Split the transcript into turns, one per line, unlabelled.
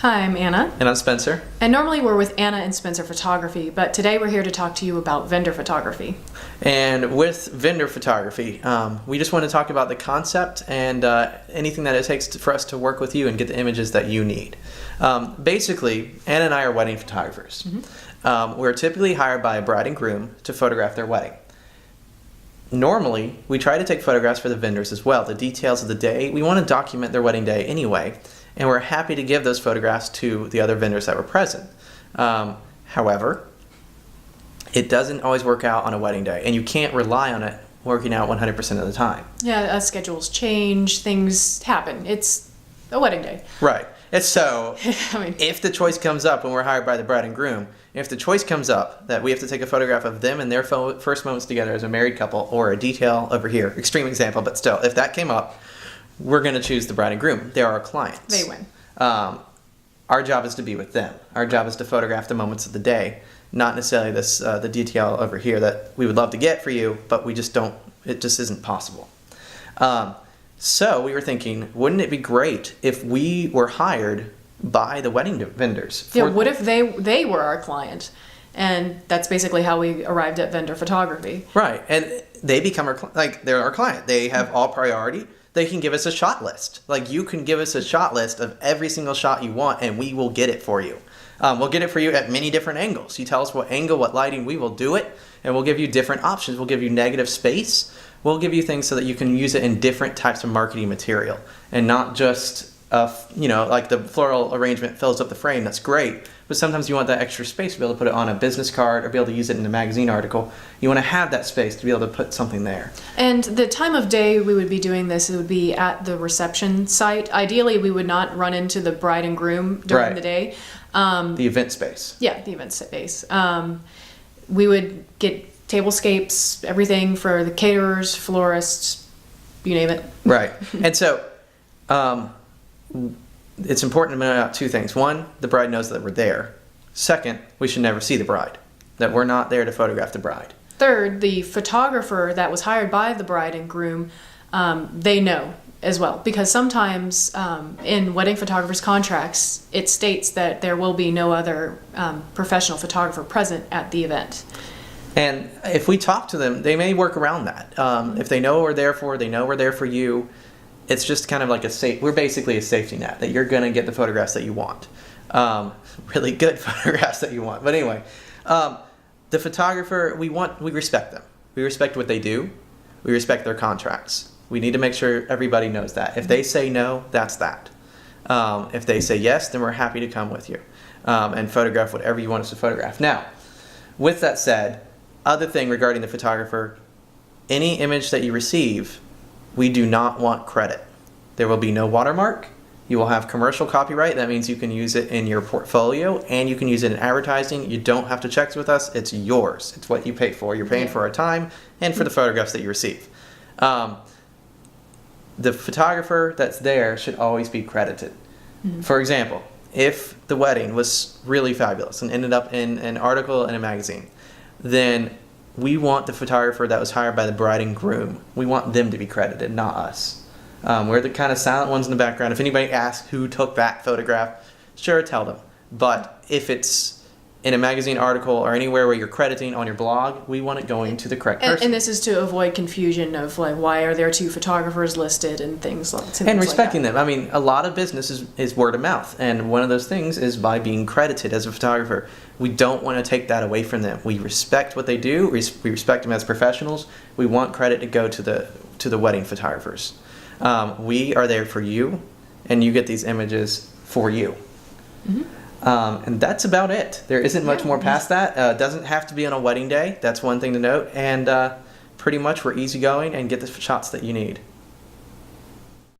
Hi, I'm Anna.
And I'm Spencer.
And normally we're with Anna and Spencer Photography, but today we're here to talk to you about vendor photography.
And with vendor photography, we just want to talk about the concept and anything that it takes for us to work with you and get the images that you need. Basically, Anna and I are wedding photographers. We're typically hired by a bride and groom to photograph their wedding. Normally, we try to take photographs for the vendors as well, the details of the day. We want to document their wedding day anyway, and we're happy to give those photographs to the other vendors that were present. However, it doesn't always work out on a wedding day, and you can't rely on it working out 100% of the time.
Yeah, schedules change, things happen. It's a wedding day.
Right. And so,
I mean,
if the choice comes up when we're hired by the bride and groom, if the choice comes up that we have to take a photograph of them and their first moments together as a married couple, or a detail over here, extreme example, but still, if that came up, we're going to choose the bride and groom. They're our clients.
They win.
Our job is to be with them. Our job is to photograph the moments of the day, not necessarily the detail over here that we would love to get for you, but we just don't, it just isn't possible. So we were thinking, wouldn't it be great if we were hired by the wedding vendors?
Yeah, what if they were our client? And that's basically how we arrived at vendor photography.
Right, and they become they're our client. They have all priority. They can give us a shot list. Like, you can give us a shot list of every single shot you want, and we will get it for you. We'll get it for you at many different angles. You tell us what angle, what lighting, we will do it, and we'll give you different options. We'll give you negative space. We'll give you things so that you can use it in different types of marketing material, and not just, like the floral arrangement fills up the frame. That's great, but sometimes you want that extra space to be able to put it on a business card or be able to use it in a magazine article. You want to have that space to be able to put something there.
And the time of day we would be doing this, it would be at the reception site. Ideally, we would not run into the bride and groom during the day.
The event space.
Yeah, the event space. We would get tablescapes, everything for the caterers, florists, you name it.
Right. And so it's important to note out two things. One, the bride knows that we're there. Second, we should never see the bride, that we're not there to photograph the bride.
Third, the photographer that was hired by the bride and groom, they know as well. Because sometimes in wedding photographers' contracts, it states that there will be no other professional photographer present at the event.
And if we talk to them, they may work around that. If they know what we're there for, they know we're there for you. It's just kind of like we're basically a safety net, that you're going to get the photographs that you want. Really good photographs that you want. But anyway, the photographer, we respect them. We respect what they do. We respect their contracts. We need to make sure everybody knows that. If they say no, that's that. If they say yes, then we're happy to come with you and photograph whatever you want us to photograph. Now, with that said, other thing regarding the photographer, any image that you receive, we do not want credit. There will be no watermark. You will have commercial copyright. That means you can use it in your portfolio and you can use it in advertising. You don't have to check with us. It's yours. It's what you pay for. You're paying for our time and for the photographs that you receive. The photographer that's there should always be credited. For example, if the wedding was really fabulous and ended up in an article in a magazine, then we want the photographer that was hired by the bride and groom, we want them to be credited, not us. We're the kind of silent ones in the background. If anybody asks who took that photograph, sure, tell them. But if it's in a magazine article or anywhere where you're crediting on your blog, we want it going to the correct person.
And this is to avoid confusion of, like, why are there two photographers listed and things like that.
And respecting them. I mean, a lot of business is word of mouth. And one of those things is by being credited as a photographer. We don't want to take that away from them. We respect what they do. We respect them as professionals. We want credit to go to the wedding photographers. We are there for you, and you get these images for you. And that's about it. There isn't much more past that. It doesn't have to be on a wedding day. That's one thing to note. And pretty much we're easygoing and get the shots that you need.